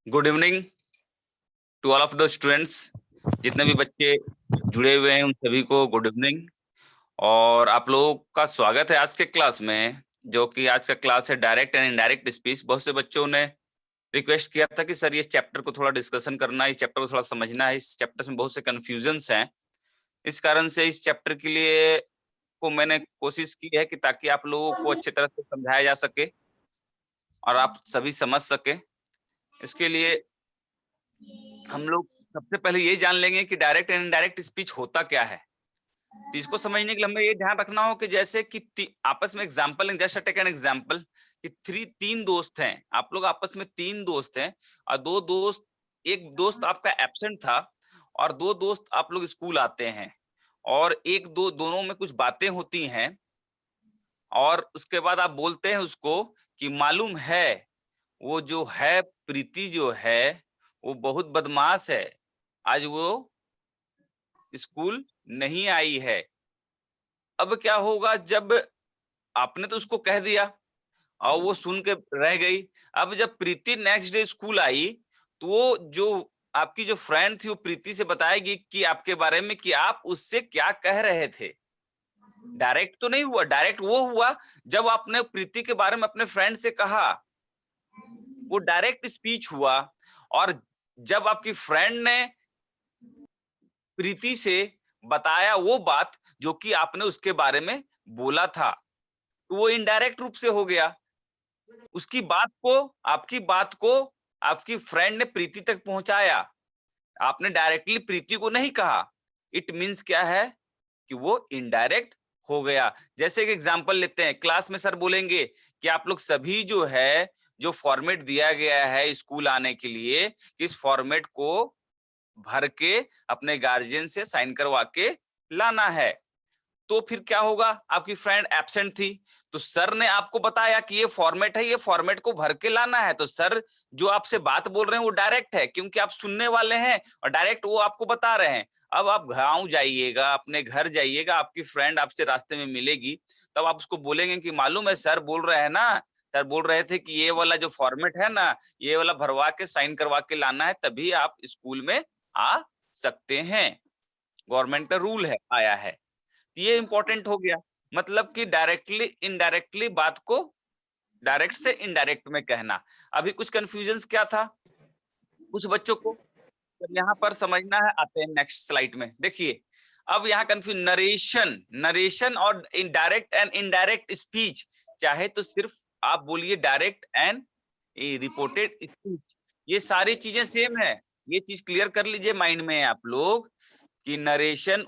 Good evening to all of the students. जितने भी बच्चे जुड़े हुए हैं उन सभी को गुड इवनिंग। और आप लोगों का स्वागत है आज के क्लास में, जो कि आज का क्लास है डायरेक्ट एंड इनडायरेक्ट स्पीच। बहुत से बच्चों ने रिक्वेस्ट किया था कि सर ये चैप्टर को थोड़ा डिस्कशन करना है, इस चैप्टर को थोड़ा समझना है, इस चैप्टर में बहुत से कंफ्यूजन्स हैं। इस कारण से इस चैप्टर के लिए को मैंने कोशिश की है कि ताकि आप लोगों को अच्छे तरह से समझाया जा सके और आप सभी समझ सके। इसके लिए हम लोग सबसे पहले ये जान लेंगे कि डायरेक्ट एंड इनडायरेक्ट स्पीच होता क्या है। तो इसको समझने के लिए हमें ये ध्यान रखना हो कि जैसे कि आपस में example, just take an example कि तीन दोस्त हैं, आप लोग आपस में तीन दोस्त हैं और दो दोस्त, एक दोस्त आपका एब्सेंट था और दो दोस्त आप लोग स्कूल आते हैं और एक दो दोनों में कुछ बातें होती हैं और उसके बाद आप बोलते हैं उसको कि मालूम है वो जो है प्रीति जो है वो बहुत बदमाश है, आज वो स्कूल नहीं आई है। अब क्या होगा, जब आपने तो उसको कह दिया और वो सुन के रह गई। अब जब प्रीति नेक्स्ट डे स्कूल आई तो वो जो आपकी जो फ्रेंड थी वो प्रीति से बताएगी कि आपके बारे में कि आप उससे क्या कह रहे थे। डायरेक्ट तो नहीं हुआ, डायरेक्ट वो हुआ जब आपने प्रीति के बारे में अपने फ्रेंड से कहा, वो डायरेक्ट स्पीच हुआ। और जब आपकी फ्रेंड ने प्रीति से बताया वो बात जो कि आपने उसके बारे में बोला था, तो वो इनडायरेक्ट रूप से हो गया। उसकी बात को, आपकी बात को आपकी फ्रेंड ने प्रीति तक पहुंचाया, आपने डायरेक्टली प्रीति को नहीं कहा। इट मीन्स क्या है कि वो इनडायरेक्ट हो गया। जैसे एक एग्जांपल लेते हैं, क्लास में सर बोलेंगे कि आप लोग सभी जो है, जो फॉर्मेट दिया गया है स्कूल आने के लिए, इस फॉर्मेट को भर के अपने गार्जियन से साइन करवा के लाना है। तो फिर क्या होगा, आपकी फ्रेंड एब्सेंट थी तो सर ने आपको बताया कि ये फॉर्मेट है, ये फॉर्मेट को भर के लाना है। तो सर जो आपसे बात बोल रहे हैं वो डायरेक्ट है क्योंकि आप सुनने वाले हैं और डायरेक्ट वो आपको बता रहे हैं। अब आप गांव जाइएगा, अपने घर जाइएगा, आपकी फ्रेंड आपसे रास्ते में मिलेगी, तब आप उसको बोलेंगे कि मालूम है सर बोल रहे हैं ना, सर बोल रहे थे कि ये वाला जो फॉर्मेट है ना, ये वाला भरवा के साइन करवा के लाना है, तभी आप स्कूल में आ सकते हैं। गवर्नमेंट का रूल है, आया है। ये इंपॉर्टेंट हो गया। मतलब कि डायरेक्टली इनडायरेक्टली बात को डायरेक्ट से इनडायरेक्ट में कहना। अभी कुछ कंफ्यूजन क्या था कुछ बच्चों को, जब यहाँ पर समझना है, आते हैं नेक्स्ट स्लाइड में। देखिए अब यहाँ कंफ्यूज, नरेशन, नरेशन और डायरेक्ट एंड इनडायरेक्ट स्पीच। चाहे तो सिर्फ आप बोलिए डायरेक्ट एंड रिपोर्टेड स्पीच, ये सारी चीजें सेम है। ये चीज क्लियर कर लीजिए माइंड में आप लोग कि narration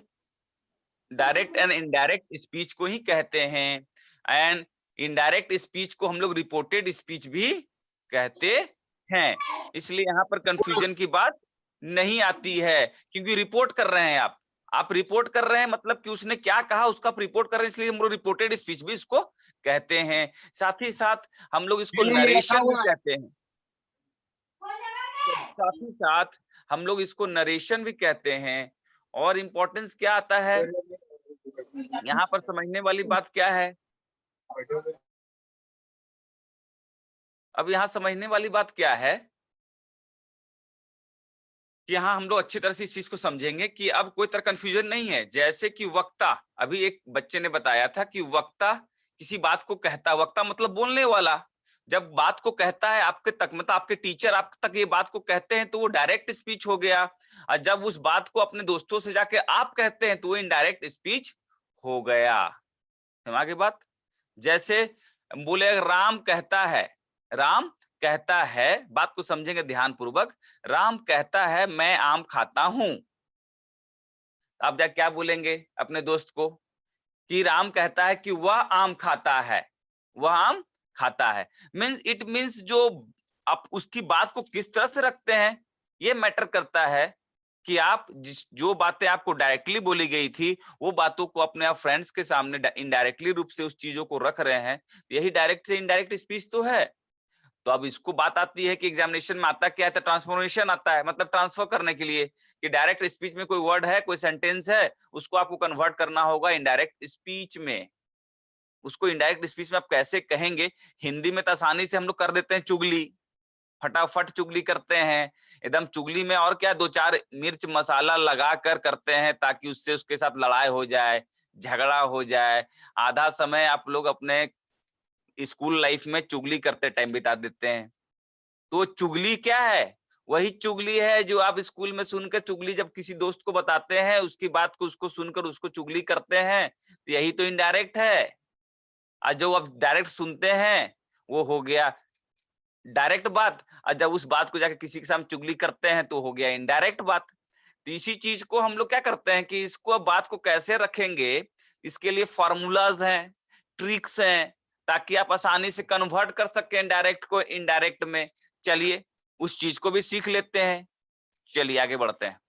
direct and indirect speech को ही कहते हैं, एंड इनडायरेक्ट स्पीच को हम लोग रिपोर्टेड स्पीच भी कहते हैं। इसलिए यहाँ पर कंफ्यूजन की बात नहीं आती है क्योंकि रिपोर्ट कर रहे हैं आप रिपोर्ट कर रहे हैं, मतलब कि उसने क्या कहा उसका आप रिपोर्ट कर रहे हैं, इसलिए हम लोग रिपोर्टेड स्पीच भी इसको कहते हैं। साथ ही साथ हम लोग इसको नरेशन भी कहते हैं, साथ ही साथ हम लोग इसको नरेशन भी कहते हैं। और इम्पोर्टेंस क्या आता है यहाँ पर, समझने वाली बात क्या है, अब यहाँ समझने वाली बात क्या है कि यहाँ हम लोग अच्छी तरह से इस चीज को समझेंगे कि अब कोई तरह कंफ्यूजन नहीं है। जैसे कि वक्ता, अभी एक बच्चे ने बताया था कि वक्ता किसी बात को कहता, वक्ता मतलब बोलने वाला, जब बात को कहता है आपके तक, मतलब आपके टीचर आप तक ये बात को कहते हैं तो वो डायरेक्ट स्पीच हो गया। और जब उस बात को अपने दोस्तों से जाके आप कहते हैं तो वो इनडायरेक्ट स्पीच हो गया। समझ गए बात। जैसे बोले राम कहता है, राम कहता है, बात को समझेंगे ध्यान पूर्वक, राम कहता है मैं आम खाता हूं। आप जा क्या बोलेंगे अपने दोस्त को कि राम कहता है कि वह आम खाता है, वह आम खाता है। मीन्स इट मीन्स जो आप उसकी बात को किस तरह से रखते हैं ये मैटर करता है कि आप जो बातें आपको डायरेक्टली बोली गई थी वो बातों को अपने आप फ्रेंड्स के सामने इनडायरेक्टली रूप से उस चीजों को रख रहे हैं। यही डायरेक्ट से इनडायरेक्ट स्पीच तो है। तो अब इसको बात आती है कि एग्जामिनेशन में आता क्या है, ट्रांसफॉर्मेशन आता है, मतलब ट्रांसफर करने के लिए कि डायरेक्ट स्पीच में कोई वर्ड है, कोई सेंटेंस है, उसको आपको कन्वर्ट करना होगा इनडायरेक्ट स्पीच में। उसको इनडायरेक्ट स्पीच में आप कैसे कहेंगे, हिंदी में तो आसानी से हम लोग कर देते हैं चुगली, फटाफट चुगली करते हैं, एकदम चुगली में और क्या 2-4 मिर्च मसाला लगा कर करते हैं ताकि उससे उसके साथ लड़ाई हो जाए, झगड़ा हो जाए। आधा समय आप लोग अपने स्कूल लाइफ में चुगली करते टाइम बिता देते हैं। तो चुगली क्या है? वही चुगली है जो आप स्कूल में सुनकर चुगली जब किसी दोस्त को बताते हैं, उसकी बात को उसको सुनकर उसको चुगली करते हैं, तो यही तो इनडायरेक्ट है। और जो आप डायरेक्ट सुनते हैं वो हो गया डायरेक्ट बात, और जब उस बात को जाकर किसी के सामने चुगली करते हैं तो हो गया इनडायरेक्ट बात। तो इसी चीज को हम लोग क्या करते हैं कि इसको बात को कैसे रखेंगे, इसके लिए फॉर्मूलाज हैं, ट्रिक्स हैं, ताकि आप आसानी से कन्वर्ट कर सकें डायरेक्ट को इनडायरेक्ट में। चलिए उस चीज को भी सीख लेते हैं। चलिए आगे बढ़ते हैं।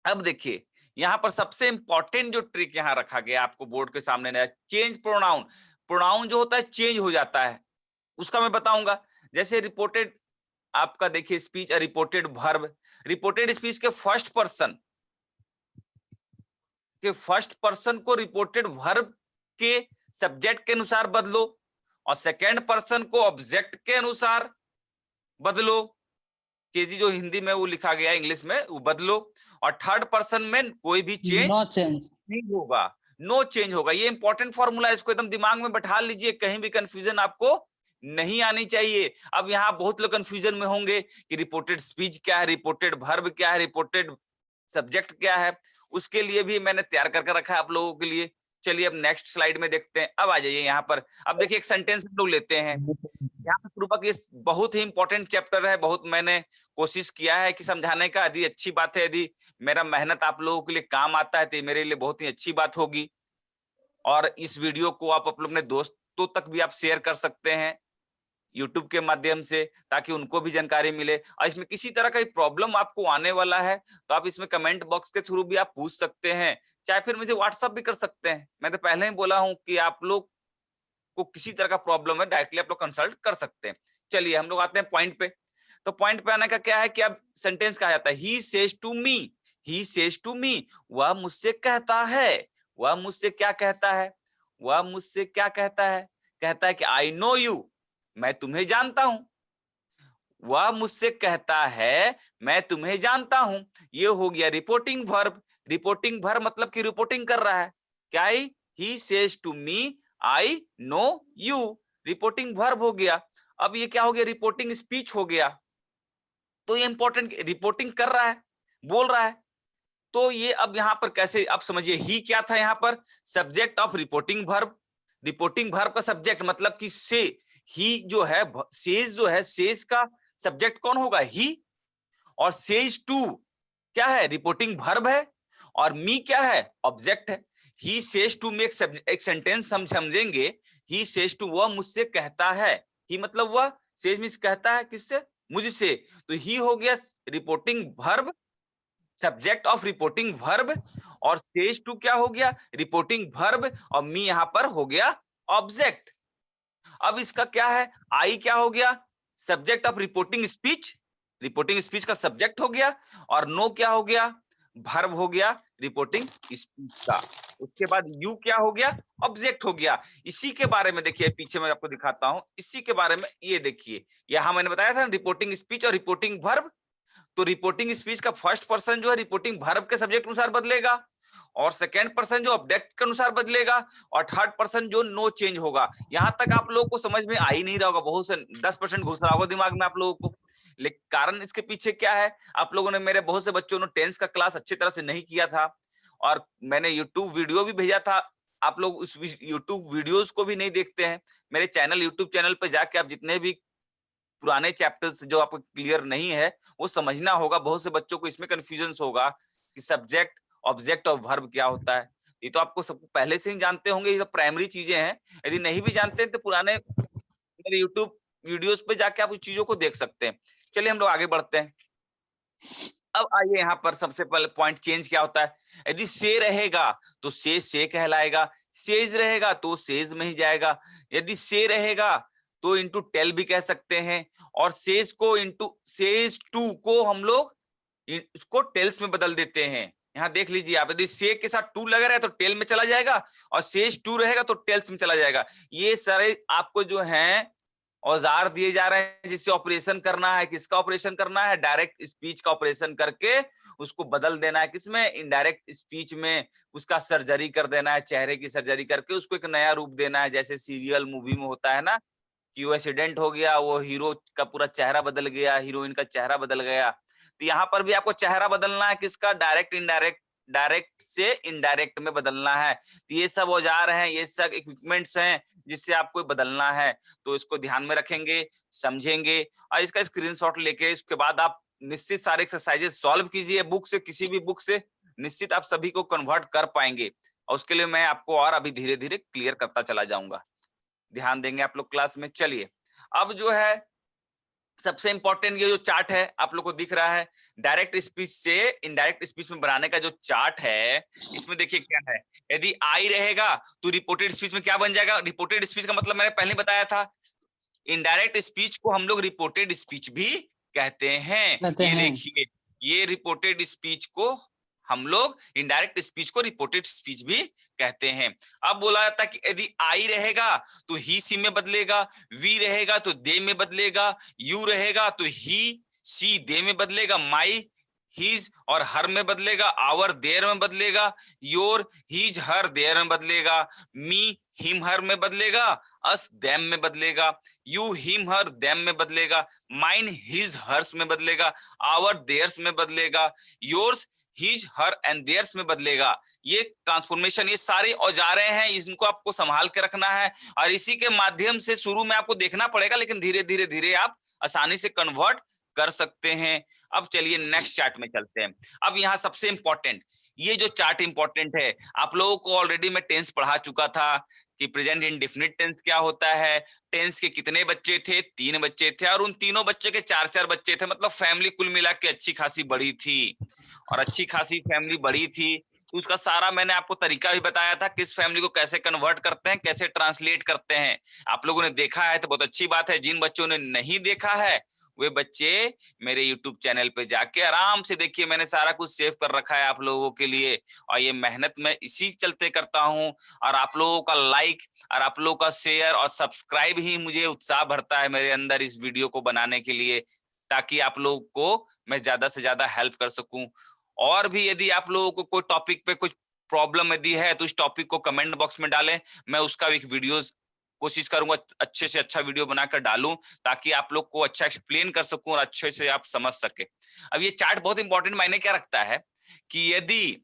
अब देखिए यहाँ पर सबसे इंपॉर्टेंट जो ट्रिक यहाँ रखा गया आपको बोर्ड के सामने, चेंज प्रोनाउन। प्रोनाउन जो होता है चेंज हो जाता है, उसका मैं बताऊंगा। जैसे रिपोर्टेड, आपका देखिए speech, reported verb, reported speech के फर्स्ट पर्सन को रिपोर्टेड वर्ब के सब्जेक्ट के अनुसार बदलो, और सेकंड पर्सन को ऑब्जेक्ट के अनुसार बदलो। के जी जो हिंदी में वो लिखा गया इंग्लिश में वो बदलो, और थर्ड पर्सन में कोई भी चेंज नहीं होगा, नो चेंज होगा। ये इंपॉर्टेंट फॉर्मूला है, इसको एकदम दिमाग में बैठा लीजिए, कहीं भी कंफ्यूजन आपको नहीं आनी चाहिए। अब यहाँ बहुत लोग कंफ्यूजन में होंगे कि रिपोर्टेड स्पीच क्या है, रिपोर्टेड वर्ब क्या है, रिपोर्टेड सब्जेक्ट क्या है। उसके लिए भी मैंने तैयार करके रखा है आप लोगों के लिए। चलिए अब नेक्स्ट स्लाइड में देखते हैं। अब आ जाइए यहाँ पर। अब देखिए एक सेंटेंस हम लोग लेते हैं यहाँ पर शुरू पर। इस बहुत ही इंपॉर्टेंट चैप्टर है, बहुत मैंने कोशिश किया है कि समझाने का। यदि अच्छी बात है, यदि मेरा मेहनत आप लोगों के लिए काम आता है तो ये मेरे लिए बहुत ही अच्छी बात होगी। और इस वीडियो को आप अपने दोस्तों तक भी आप शेयर कर सकते हैं यूट्यूब के माध्यम से, ताकि उनको भी जानकारी मिले। और इसमें किसी तरह का प्रॉब्लम आपको आने वाला है तो आप इसमें कमेंट बॉक्स के थ्रू भी आप पूछ सकते हैं, चाहे फिर मुझे व्हाट्सएप भी कर सकते हैं। मैं तो पहले ही बोला हूं कि आप लोग को किसी तरह का प्रॉब्लम है डायरेक्टली आप लोग कंसल्ट कर सकते हैं। चलिए हम लोग आते हैं पॉइंट पे। तो पॉइंट पे आने का क्या है कि अब सेंटेंस कहा जाता है he says to me, he says to me, वह मुझसे कहता है। वह मुझसे क्या कहता है? वह मुझसे क्या कहता है? कहता है कि आई नो यू, मैं तुम्हें जानता हूं। वह मुझसे कहता है मैं तुम्हें जानता हूं। ये हो गया रिपोर्टिंग वर्ब। रिपोर्टिंग वर्ब मतलब कि रिपोर्टिंग कर रहा है। क्या? He says to me I know you, reporting verb हो गया। अब ये क्या हो गया? रिपोर्टिंग स्पीच हो गया। तो ये इंपॉर्टेंट, रिपोर्टिंग कर रहा है, बोल रहा है। तो ये अब यहां पर कैसे, अब समझिए ही क्या था यहां पर? Subject of reporting verb. Reporting verb का सब्जेक्ट मतलब कि से, ही जो है, सेज जो है, सेज का सब्जेक्ट कौन होगा? ही। और सेज टू क्या है? रिपोर्टिंग वर्ब है। और मी क्या है? ऑब्जेक्ट है। ही सेज टू में एक सेंटेंस हम समझेंगे। ही सेज टू, वह मुझसे कहता है। ही मतलब वह, सेज मींस कहता है, किससे? मुझसे। तो ही हो गया reporting verb, subject of reporting verb. और सेज टू क्या हो गया? Reporting verb. और मी यहां पर हो गया ऑब्जेक्ट। अब इसका क्या है? आई क्या हो गया? Subject of reporting speech, reporting speech का सब्जेक्ट हो गया। और नो क्या हो गया? वर्ब हो गया रिपोर्टिंग स्पीच का। उसके बाद यू क्या हो गया? ऑब्जेक्ट हो गया। इसी के बारे में देखिए, पीछे मैं आपको दिखाता हूं, इसी के बारे में ये देखिए, यहां मैंने बताया था रिपोर्टिंग स्पीच और रिपोर्टिंग वर्ब। तो रिपोर्टिंग स्पीच का फर्स्ट पर्सन जो है रिपोर्टिंग वर्ब के सब्जेक्ट अनुसार बदलेगा, और सेकंड पर्सन जो ऑब्जेक्ट के अनुसार बदलेगा, और थर्ड पर्सन जो नो चेंज होगा। यहां तक आप लोगों को समझ में आ ही नहीं रहा होगा, बहुत से 10% घुस रहा होगा दिमाग में आप लोगों को। लेकिन कारण इसके पीछे क्या है? आप लोगों ने, मेरे बहुत से बच्चों ने टेंस का क्लास अच्छी तरह से नहीं किया था, और मैंने यूट्यूब वीडियो भी भेजा था। आप लोग उस यूट्यूब वीडियोस को भी नहीं देखते हैं। मेरे चैनल, यूट्यूब चैनल पे जाके आप जितने भी पुराने चैप्टर्स जो आपको क्लियर नहीं है वो समझना होगा। बहुत से बच्चों को इसमें कंफ्यूजन होगा कि सब्जेक्ट, ऑब्जेक्ट और वर्ब क्या होता है। ये तो आपको सब पहले से ही जानते होंगे, ये तो प्राइमरी चीजें हैं। यदि नहीं भी जानते हैं तो पुराने मेरे यूट्यूब वीडियोस पे जाके आप उस चीजों को देख सकते हैं। चलिए हम लोग आगे बढ़ते हैं। अब आइए यहाँ पर सबसे पहले पॉइंट, चेंज क्या होता है। यदि से रहेगा तो से कहलाएगा, सेज रहेगा तो सेज में ही जाएगा। यदि से रहेगा तो इंटू टेल भी कह सकते हैं, और सेज को इंटू सेज टू को हम लोग इसको टेल्स में बदल देते हैं। यहाँ देख लीजिए आप, यदि से के साथ टू लगा रहा है तो टेल में चला जाएगा, और सेज टू रहेगा तो टेल्स में चला जाएगा। ये सारे आपको जो है औजार दिए जा रहे हैं जिससे ऑपरेशन करना है। किसका ऑपरेशन करना है? डायरेक्ट स्पीच का ऑपरेशन करके उसको बदल देना है किसमें? इनडायरेक्ट स्पीच में। उसका सर्जरी कर देना है, चेहरे की सर्जरी करके उसको एक नया रूप देना है। जैसे सीरियल मूवी में होता है ना कि वो एक्सीडेंट हो गया, वो हीरो का पूरा चेहरा बदल गया, हीरोइन का चेहरा बदल गया। तो यहाँ पर भी आपको चेहरा बदलना है किसका? डायरेक्ट इनडायरेक्ट, डायरेक्ट से इनडायरेक्ट में बदलना है। तो ये सब औजार हैं, ये सब इक्विपमेंट्स हैं जिससे आपको बदलना है। तो इसको ध्यान में रखेंगे, समझेंगे और इसका स्क्रीनशॉट लेके इसके बाद आप निश्चित सारे एक्सरसाइजेस सॉल्व कीजिए बुक से, किसी भी बुक से। निश्चित आप सभी को कन्वर्ट कर पाएंगे और उसके लिए मैं आपको और अभी धीरे धीरे क्लियर करता चला जाऊंगा। ध्यान देंगे आप लोग क्लास में। चलिए अब जो है सबसे इंपॉर्टेंट ये जो चार्ट है आप लोग को दिख रहा है, डायरेक्ट स्पीच से इनडायरेक्ट स्पीच में बनाने का जो चार्ट है, इसमें देखिए क्या है। यदि आई रहेगा तो रिपोर्टेड स्पीच में क्या बन जाएगा? रिपोर्टेड स्पीच का मतलब मैंने पहले बताया था, इनडायरेक्ट स्पीच को हम लोग रिपोर्टेड स्पीच भी कहते हैं। ये देखिए, ये रिपोर्टेड स्पीच को हम लोग इनडायरेक्ट स्पीच को रिपोर्टेड स्पीच भी कहते हैं। अब बोला जाता है कि यदि आई रहेगा तो ही सी में बदलेगा, वी रहेगा तो दे में बदलेगा, यू रहेगा तो ही सी दे में बदलेगा, माई हीज और हर में बदलेगा, आवर देयर में बदलेगा, योर हीज हर देयर में बदलेगा, मी हिम हर में बदलेगा, अस देम में बदलेगा, यू हिम हर देम में बदलेगा, माइन हिज हर्स में बदलेगा, आवर देयर्स में बदलेगा, yours his her and theirs में बदलेगा। ये ट्रांसफॉर्मेशन, ये सारे औजारे हैं, इनको आपको संभाल के रखना है और इसी के माध्यम से शुरू में आपको देखना पड़ेगा, लेकिन धीरे धीरे धीरे आप आसानी से कन्वर्ट कर सकते हैं। अब चलिए नेक्स्ट चार्ट में चलते हैं। अब यहाँ सबसे इंपॉर्टेंट, ये जो चार्ट इंपॉर्टेंट है, आप लोगों को ऑलरेडी मैं टेंस पढ़ा चुका था कि प्रेजेंट इंडेफिनिट टेंस क्या होता है। टेंस के कितने बच्चे थे? 3 बच्चे थे और उन तीनों बच्चे के 4-4 बच्चे थे, मतलब फैमिली कुल मिला के अच्छी खासी बड़ी थी और अच्छी खासी फैमिली बड़ी थी। तो उसका सारा मैंने आपको तरीका भी बताया था, किस फैमिली को कैसे कन्वर्ट करते हैं, कैसे ट्रांसलेट करते हैं। आप लोगों ने देखा है तो बहुत अच्छी बात है, जिन बच्चों ने नहीं देखा है वे बच्चे मेरे YouTube चैनल पे जाके आराम से देखिए, मैंने सारा कुछ सेव कर रखा है आप लोगों के लिए और ये मेहनत मैं इसी चलते करता हूं। और आप लोगों का लाइक और आप लोगों का शेयर और सब्सक्राइब ही मुझे उत्साह भरता है मेरे अंदर इस वीडियो को बनाने के लिए, ताकि आप लोगों को मैं ज्यादा से ज्यादा हेल्प कर सकूं। और भी यदि आप लोगों को कोई टॉपिक पे कुछ प्रॉब्लम यदि है तो उस टॉपिक को कमेंट बॉक्स में डालें, मैं उसका एक वीडियोस कोशिश करूंगा अच्छे से अच्छा वीडियो बनाकर डालूं, ताकि आप लोग को अच्छा एक्सप्लेन कर सकूं और अच्छे से आप समझ सके। अब ये चार्ट बहुत इंपॉर्टेंट मायने क्या रखता है कि यदि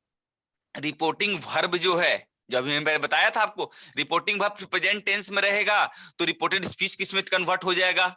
रिपोर्टिंग वर्ब जो है, जब मैंने बताया था आपको रिपोर्टिंग वर्ब प्रेजेंट टेंस में रहेगा तो रिपोर्टेड स्पीच किस में कन्वर्ट हो जाएगा?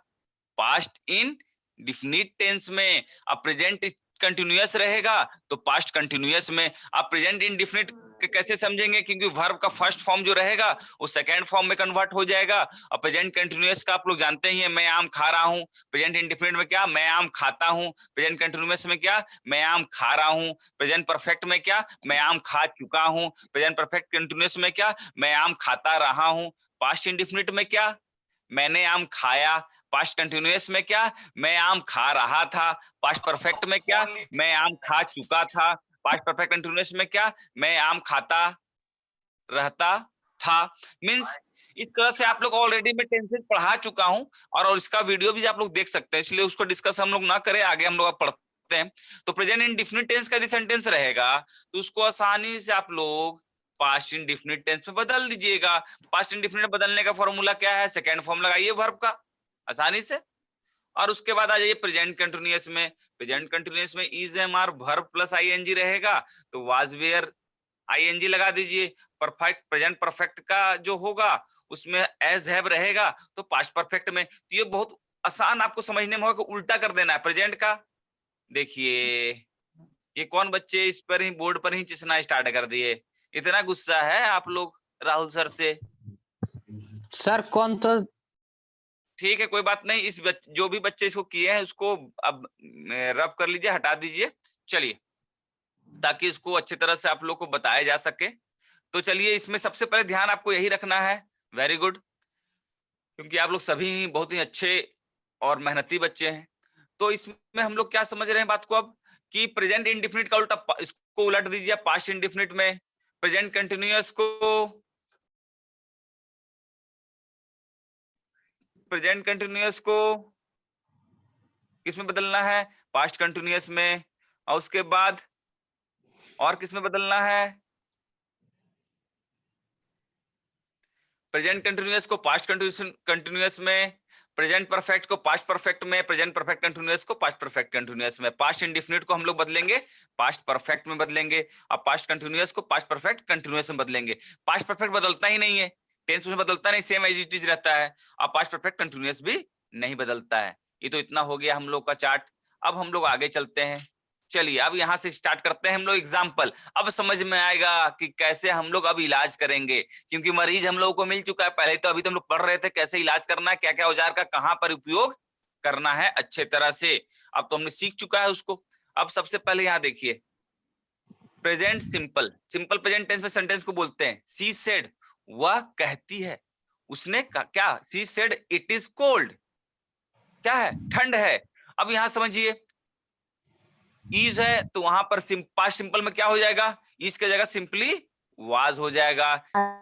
पास्ट इन डिफिनिट टेंस में। अब प्रेजेंट कंटिन्यूअस रहेगा तो पास्ट कंटिन्यूअस में। अब प्रेजेंट इंडिफिनिट कैसे समझेंगे? क्योंकि वर्ब का फर्स्ट फॉर्म जो रहेगा वो सेकंड फॉर्म में कन्वर्ट हो जाएगा। और प्रेजेंट कंटिन्यूअस का आप लोग जानते ही हैं, मैं आम खा रहा हूं। प्रेजेंट इंडिफिनिट में क्या? मैं आम खाता हूं। प्रेजेंट कंटिन्यूअस में क्या? मैं आम खा रहा हूं। प्रेजेंट परफेक्ट में क्या? मैं आम खा चुका हूं। प्रेजेंट परफेक्ट कंटिन्यूअस में क्या? मैं आम खाता रहा हूं। पास्ट इंडिफिनिट में क्या? मैंने आम खाया। पास्ट कंटिन्यूअस में क्या? मैं आम खा रहा था। पास्ट परफेक्ट में क्या? मैं आम खा चुका था। पास्ट परफेक्ट कंटिन्यूअस में क्या? मैं आम खाता रहता था। मींस इस तरह से आप लोग ऑलरेडी मैं टेंसेस पढ़ा चुका हूं और इसका वीडियो भी आप लोग देख सकते हैं, इसलिए उसको डिस्कस हम लोग ना करें, आगे हम लोग पढ़ते हैं। तो प्रेजेंट इंडेफिनिट टेंस का यदि सेंटेंस रहेगा तो उसको आसानी से आप लोग पास्ट इंडेफिनिट टेंस में बदल दीजिएगा। पास्ट इंडेफिनिट बदलने का फॉर्मूला क्या है? सेकंड फॉर्म लगाइए वर्ब का आसानी से, और उसके बाद आ जाइए प्रेजेंट कंटिन्यूअस में। प्रेजेंट कंटिन्यूअस में is am are verb plus ING रहेगा तो वाज वेयर आईएनजी लगा दीजिए। परफेक्ट प्रेजेंट परफेक्ट का जो होगा उसमें एज हैव रहेगा तो पास्ट परफेक्ट में। तो ये बहुत आसान आपको समझने में होगा, उल्टा कर देना है प्रेजेंट का। देखिए ये कौन बच्चे इस पर ही बोर्ड पर ही चिसना स्टार्ट कर दिए, इतना गुस्सा है आप लोग राहुल सर से। सर कौन? तो ठीक है कोई बात नहीं, जो भी बच्चे इसको किए हैं उसको अब रब कर लीजिए, हटा दीजिए। चलिए ताकि इसको अच्छी तरह से आप लोग को बताया जा सके। तो चलिए इसमें सबसे पहले ध्यान आपको यही रखना है, वेरी गुड, क्योंकि आप लोग सभी बहुत ही अच्छे और मेहनती बच्चे हैं। तो इसमें हम लोग क्या समझ रहे हैं बात को अब, कि प्रेजेंट इंडिफिनिट का उल्टा इसको उलट दीजिए पास्ट इंडिफिनिट में। प्रेजेंट कंटिन्यूअस को प्रेजेंट कंटिन्यूअस को किस में बदलना है? पास्ट कंटिन्यूअस में। और उसके बाद और किस में बदलना है? प्रेजेंट कंटिन्यूअस को पास्ट कंटिन्यूअस में, प्रेजेंट परफेक्ट को पास्ट परफेक्ट में, प्रेजेंट परफेक्ट कंटिन्यूअस को पास्ट परफेक्ट कंटिन्यूअस में। पास्ट इंडेफिनिट को हम लोग बदलेंगे पास्ट परफेक्ट में बदलेंगे, और पास्ट कंटिन्यूअस को पास्ट परफेक्ट कंटिन्यूअस में बदलेंगे। पास्ट परफेक्ट बदलता ही नहीं है, टेंस उसमें बदलता नहीं, सेम एज इट इज रहता है। और पास्ट परफेक्ट कंटिन्यूअस भी नहीं बदलता है। ये तो इतना हो गया हम लोग का चार्ट। अब हम लोग आगे चलते हैं। चलिए अब यहां से स्टार्ट करते हैं हम लोग एग्जाम्पल। अब समझ में आएगा कि कैसे हम लोग अब इलाज करेंगे, क्योंकि मरीज हम लोगों को मिल चुका है। पहले तो अभी तो हम लोग पढ़ रहे थे कैसे इलाज करना है, क्या क्या औजार का कहाँ पर उपयोग करना है अच्छे तरह से। अब तो हमने सीख चुका है उसको। अब सबसे पहले यहाँ देखिए, present simple, simple present tense में सेंटेंस को बोलते हैं शी सेड, वह कहती है, उसने क्या, she said it is cold, क्या है, ठंड है। अब यहां समझिए, इज है तो वहां पर पास्ट सिंपल में क्या हो जाएगा, इज की जगह सिंपली वाज हो जाएगा।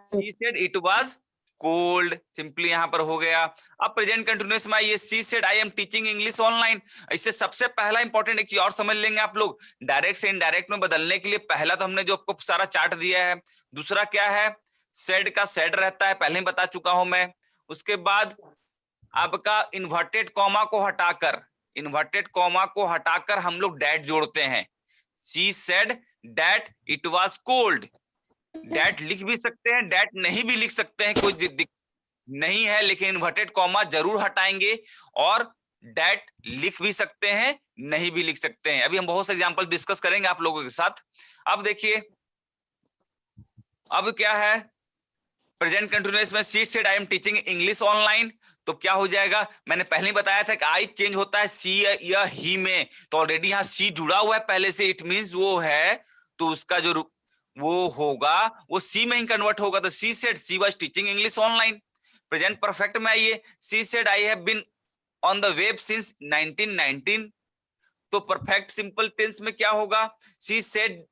She said it was cold, simply यहां पर हो गया। अब प्रेजेंट कंटिन्यूअस में आइए, she said I am teaching English online. इससे सबसे पहला इंपॉर्टेंट एक चीज और समझ लेंगे आप लोग, डायरेक्ट से इनडायरेक्ट में बदलने के लिए पहला तो हमने जो आपको सारा चार्ट दिया है। दूसरा क्या है, सेड का सेड रहता है, पहले ही बता चुका हूं मैं। उसके बाद आपका इन्वर्टेड कॉमा को हटाकर, इन्वर्टेड कॉमा को हटाकर हम लोग डैट जोड़ते हैं। She said that it was cold. That लिख भी सकते हैं, डैट नहीं भी लिख सकते हैं, कोई दिक्कत नहीं है, लेकिन इन्वर्टेड कॉमा जरूर हटाएंगे। और डैट लिख भी सकते हैं, नहीं भी लिख सकते हैं। अभी हम बहुत से एग्जांपल डिस्कस करेंगे आप लोगों के साथ। अब देखिए, अब क्या है, प्रेजेंट कंटिन्यूअस में she said I am teaching English online, तो क्या हो जाएगा, मैंने पहले ही बताया था कि आई चेंज होता है सी या ही में, तो ऑलरेडी यहाँ सी जुड़ा हुआ है पहले से, इट मींस वो है, तो उसका जो वो होगा वो सी में ही कन्वर्ट होगा। तो she said she was teaching English online. Present perfect में आइए, she said I have been on the web since 1919, तो परफेक्ट सिंपल टेंस में क्या होगा, she said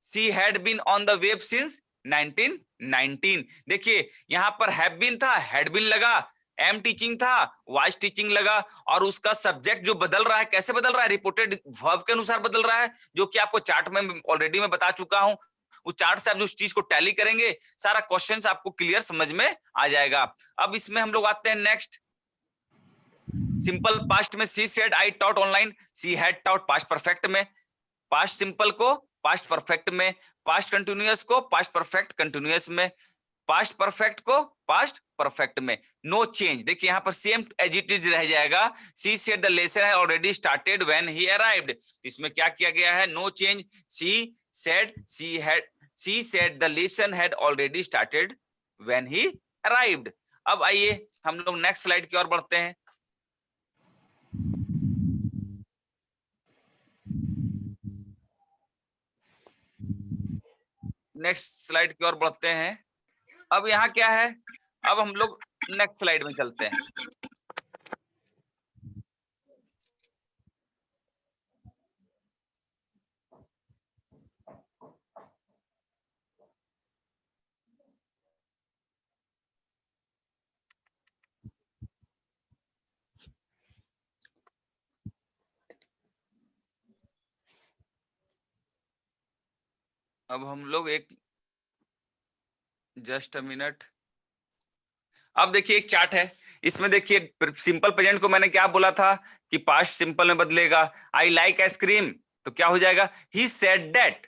she had been on the web since 1919। देखिए यहां पर हैव बीन था, हैड बीन लगा, एम टीचिंग था, वाज टीचिंग लगा, और उसका सब्जेक्ट जो बदल रहा है, कैसे बदल रहा है, रिपोर्टेड वर्ब के अनुसार बदल रहा है, जो कि आपको चार्ट में ऑलरेडी मैं बता चुका हूं। उस चार्ट से आप जो चीज को टैली करेंगे, सारा क्वेश्चंस आपको क्लियर समझ में आ जाएगा। अब इसमें हम लोग आते हैं नेक्स्ट, सिंपल पास्ट में she said I taught online, she had taught past perfect में, पास्ट सिंपल को पास्ट परफेक्ट में, पास्ट कंटिन्यूअस को पास्ट परफेक्ट कंटिन्यूअस में, पास्ट परफेक्ट को पास्ट परफेक्ट में। नो चेंज, देखिए यहाँ पर सेम एज इट इज रह जाएगा। She said the lesson had already started when he arrived, इसमें क्या किया गया है, no change, she said the lesson had already started when he arrived. अब आइए हम लोग नेक्स्ट स्लाइड की ओर बढ़ते हैं। नेक्स्ट स्लाइड की ओर बढ़ते हैं। अब यहाँ क्या है, अब हम लोग नेक्स्ट स्लाइड में चलते हैं। अब हम लोग एक जस्ट अ मिनट, अब देखिए एक चार्ट है, इसमें देखिए सिंपल प्रेजेंट को मैंने क्या बोला था कि पास्ट सिंपल में बदलेगा। आई लाइक आइसक्रीम, तो क्या हो जाएगा, ही said that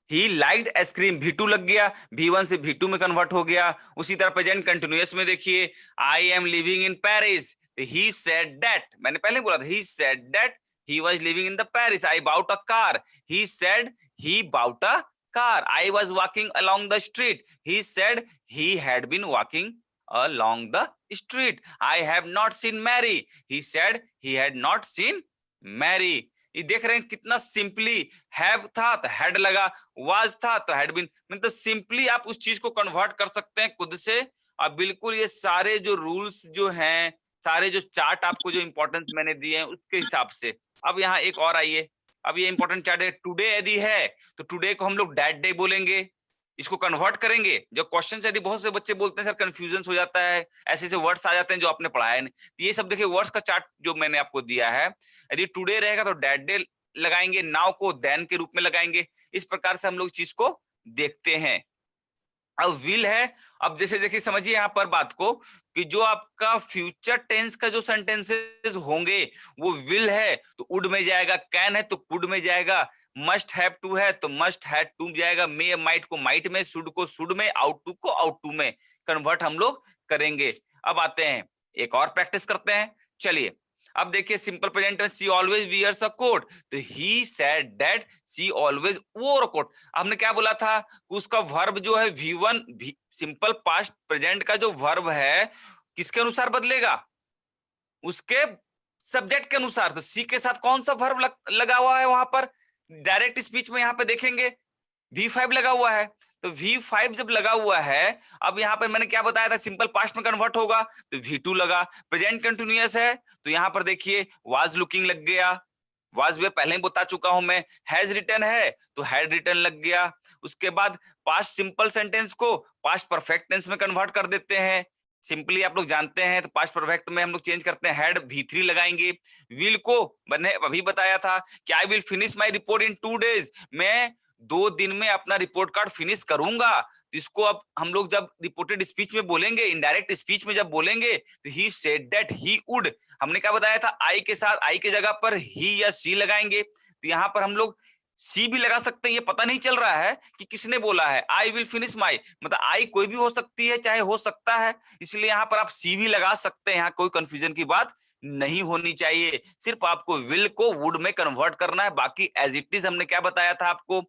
he liked ice cream, V2 लग गया, V1 से V2 में कन्वर्ट हो गया। उसी तरह प्रेजेंट कंटिन्यूअस में देखिए, I am living in Paris, he said that, मैंने पहले बोला था he said that he was living in the Paris. I bought a car, he said he bought a car. I was walking along the street, he said he had been walking along the street. I have not seen Mary, he said he had not seen Mary। ये देख रहे हैं कितना simply, have था तो had लगा, was था तो हैड बीन, मतलब सिंपली आप उस चीज को कन्वर्ट कर सकते हैं खुद से। और बिल्कुल ये सारे जो रूल्स जो हैं, सारे जो चार्ट आपको जो इंपॉर्टेंस मैंने दिए हैं उसके हिसाब से। अब यहाँ एक और आइए, अब ये इंपॉर्टेंट चार्ट है, टुडे यदि है तो टुडे को हम लोग दैट डे बोलेंगे, इसको कन्वर्ट करेंगे। जो क्वेश्चन यदि बहुत से बच्चे बोलते हैं सर कंफ्यूजन हो जाता है, ऐसे ऐसे वर्ड्स आ जाते हैं जो आपने पढ़ाया नहीं, तो ये सब देखिए वर्ड्स का चार्ट जो मैंने आपको दिया है, यदि टुडे रहेगा तो दैट डे लगाएंगे, नाउ को देन के रूप में लगाएंगे। इस प्रकार से हम लोग चीज को देखते हैं। अब विल है, अब जैसे देखिए समझिए यहाँ पर बात को कि जो आपका फ्यूचर टेंस का जो सेंटेंसेस होंगे वो विल है तो वुड में जाएगा, कैन है तो कुड में जाएगा, मस्ट हैव टू है तो मस्ट हैड टू जाएगा, मे माइट को माइट में, शुड को शुड में, आउट टू को आउट टू में कन्वर्ट हम लोग करेंगे। अब आते हैं एक और प्रैक्टिस करते हैं, चलिए। अब देखिए सिंपल प्रेजेंट में she always wears a coat, तो he said that she always wore a coat. हमने क्या बोला था, उसका वर्ब जो है V1 सिंपल पास्ट प्रेजेंट का जो वर्ब है किसके अनुसार बदलेगा, उसके सब्जेक्ट के अनुसार। तो सी के साथ कौन सा वर्ब लगा हुआ है वहां पर, डायरेक्ट स्पीच में यहाँ पे देखेंगे V5 लगा हुआ है। तो V5 जब लगा हुआ है, अब यहाँ पर मैंने क्या बताया था, सिंपल पास्ट में कन्वर्ट होगा तो V2 लगा। प्रेजेंट कंटिन्यूअस है तो यहाँ पर देखिए वाज लुकिंग लग गया, वाज भी पहले ही बता चुका हूं मैं। हैज रिटन है तो हैड रिटन लग गया। उसके बाद पास्ट सिंपल सेंटेंस को पास्ट परफेक्ट टेंस में कन्वर्ट कर देते हैं, सिंपली आप लोग जानते हैं। तो पास्ट परफेक्ट में हम लोग चेंज करते हैं, हैड V3 लगाएंगे। विल को मैंने अभी बताया था कि I will finish my report in 2 days, मैं 2 दिन में अपना रिपोर्ट कार्ड फिनिश करूंगा। इसको अब हम लोग जब रिपोर्टेड स्पीच में बोलेंगे, इनडायरेक्ट स्पीच में जब बोलेंगे तो he said that he would, हमने क्या बताया था, आई के साथ आई के जगह पर ही या सी लगाएंगे। तो यहाँ पर हम लोग सी भी लगा सकते हैं, ये पता नहीं चल रहा है कि किसने बोला है आई विल फिनिश माई, मतलब आई कोई भी हो सकती है चाहे हो सकता है, इसलिए यहाँ पर आप सी भी लगा सकते हैं। यहाँ कोई कंफ्यूजन की बात नहीं होनी चाहिए, सिर्फ आपको विल को वुड में कन्वर्ट करना है, बाकी एज इट इज हमने क्या बताया था आपको,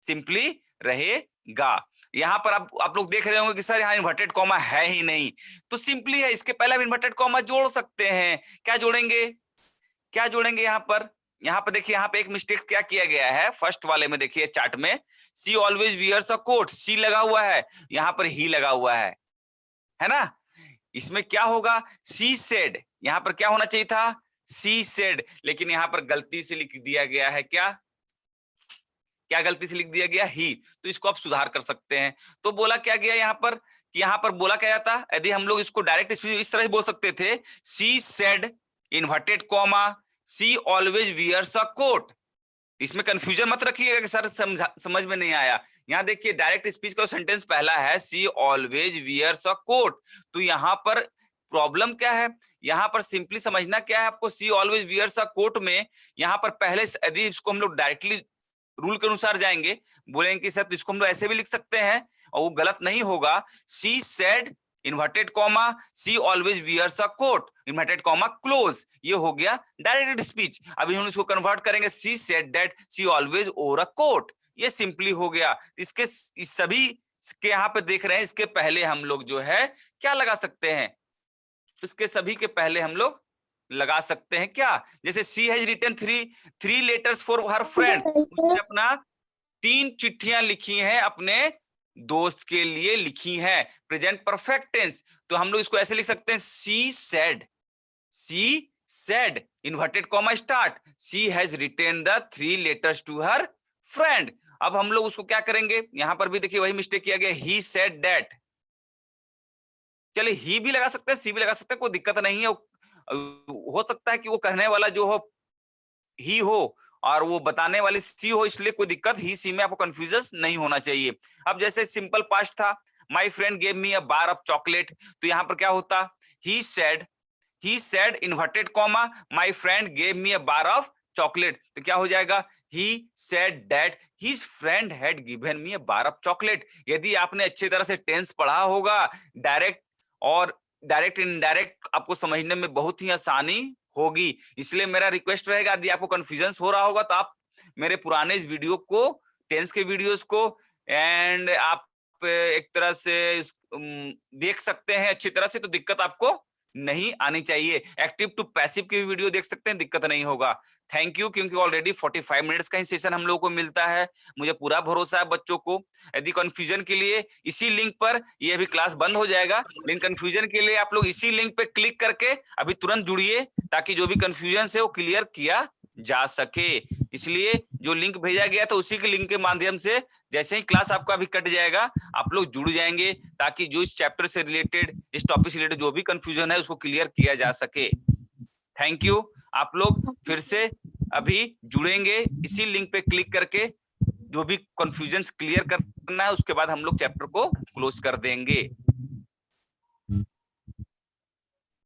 सिंपली रहेगा। यहाँ पर आप लोग देख रहे होंगे कि सर यहाँ इन्वर्टेड कॉमा है ही नहीं, तो सिंपली है, इसके पहले आप इन्वर्टेड कॉमा जोड़ सकते हैं। क्या जोड़ेंगे, क्या जोड़ेंगे यहाँ पर देखिए, यहाँ पे एक मिस्टेक क्या किया गया है, फर्स्ट वाले में देखिए चार्ट में, she always wears a coat, सी लगा हुआ है, यहाँ पर ही लगा हुआ है ना। इसमें क्या होगा, सी सेड, यहाँ पर क्या होना चाहिए था, सी सेड, लेकिन यहाँ पर गलती से लिख दिया गया है, क्या क्या गलती से लिख दिया गया, ही। तो इसको आप सुधार कर सकते हैं। तो बोला क्या गया यहाँ पर, कि यहाँ पर बोला क्या जाता, यदि हम लोग इसको डायरेक्ट इस तरह ही बोल सकते थे, she said inverted comma she always wears a coat. इसमें कंफ्यूजन मत रखिएगा कि सर समझ में नहीं आया। यहाँ देखिए डायरेक्ट स्पीच का सेंटेंस पहला है सी ऑलवेज वियर्स अ कोट, तो यहाँ पर प्रॉब्लम क्या है, यहाँ पर सिंपली समझना क्या है आपको, सी ऑलवेज वियर्स अ कोट में यहाँ पर पहले यदि इसको हम लोग डायरेक्टली रूल के अनुसार जाएंगे, बोलेंगे कि सर तो इसको हम लोग ऐसे भी लिख सकते हैं और वो गलत नहीं होगा, she said inverted comma she always wears a coat inverted comma close, ये हो गया डायरेक्टेड स्पीच। अभी हम इसको कन्वर्ट करेंगे, she said that she always over a coat, ये सिंपली हो गया। इसके इस सभी के यहाँ पे देख रहे हैं, इसके पहले हम लोग जो है क्या लगा सकते हैं, इसके सभी के पहले हम लोग लगा सकते हैं क्या, जैसे C has written three letters for her friend, उसने अपना 3 चिट्ठियां लिखी हैं अपने दोस्त के लिए लिखी हैं, प्रेजेंट परफेक्ट टेंस। तो हम लोग इसको ऐसे लिख सकते हैं, she said inverted comma start, she has written the 3 letters to her friend. अब हम लोग उसको क्या करेंगे, यहां पर भी देखिए वही मिस्टेक किया गया, ही सेड दैट, चलिए ही भी लगा सकते हैं सी भी लगा सकते हैं, कोई दिक्कत नहीं है। हो सकता है कि वो कहने वाला जो हो ही हो और वो बताने वाली सी हो, इसलिए कोई दिक्कत ही सी में आपको कंफ्यूजन नहीं होना चाहिए। अब जैसे सिंपल पास्ट था, my friend gave me a bar of chocolate, तो यहाँ पर क्या होता, he said inverted comma my friend gave me a bar of chocolate, तो क्या हो जाएगा, ही said that his friend had given me a bar of chocolate. यदि आपने अच्छी तरह से टेंस पढ़ा होगा, डायरेक्ट और डायरेक्ट इनडायरेक्ट आपको समझने में बहुत ही आसानी होगी। इसलिए मेरा रिक्वेस्ट रहेगा, यदि आपको कंफ्यूजन हो रहा होगा तो आप मेरे पुराने इस वीडियो को, टेंस के वीडियोस को एंड आप एक तरह से देख सकते हैं अच्छी तरह से, तो दिक्कत आपको नहीं आनी चाहिए। एक्टिव टू पैसिव की वीडियो देख सकते हैं, दिक्कत नहीं होगा। थैंक यू, क्योंकि ऑलरेडी 45 मिनट्स का ही सेशन हम लोगों को मिलता है, मुझे पूरा भरोसा है बच्चों को। यदि कंफ्यूजन के लिए इसी लिंक पर, ये अभी क्लास बंद हो जाएगा, लेकिन कंफ्यूजन के लिए आप लोग इसी लिंक पे क्लिक करके अभी तुरंत जुड़िए, ताकि जो भी कंफ्यूजन है वो क्लियर किया जा सके। इसलिए जो लिंक भेजा गया था उसी के लिंक के माध्यम से जैसे ही क्लास आपका भी कट जाएगा आप लोग जुड़ जाएंगे, ताकि जो इस चैप्टर से रिलेटेड, इस टॉपिक से रिलेटेड जो भी कंफ्यूजन है उसको क्लियर किया जा सके। Thank you. आप लोग फिर से अभी जुड़ेंगे इसी लिंक पे क्लिक करके, जो भी कंफ्यूजन क्लियर करना है, उसके बाद हम लोग चैप्टर को क्लोज कर देंगे।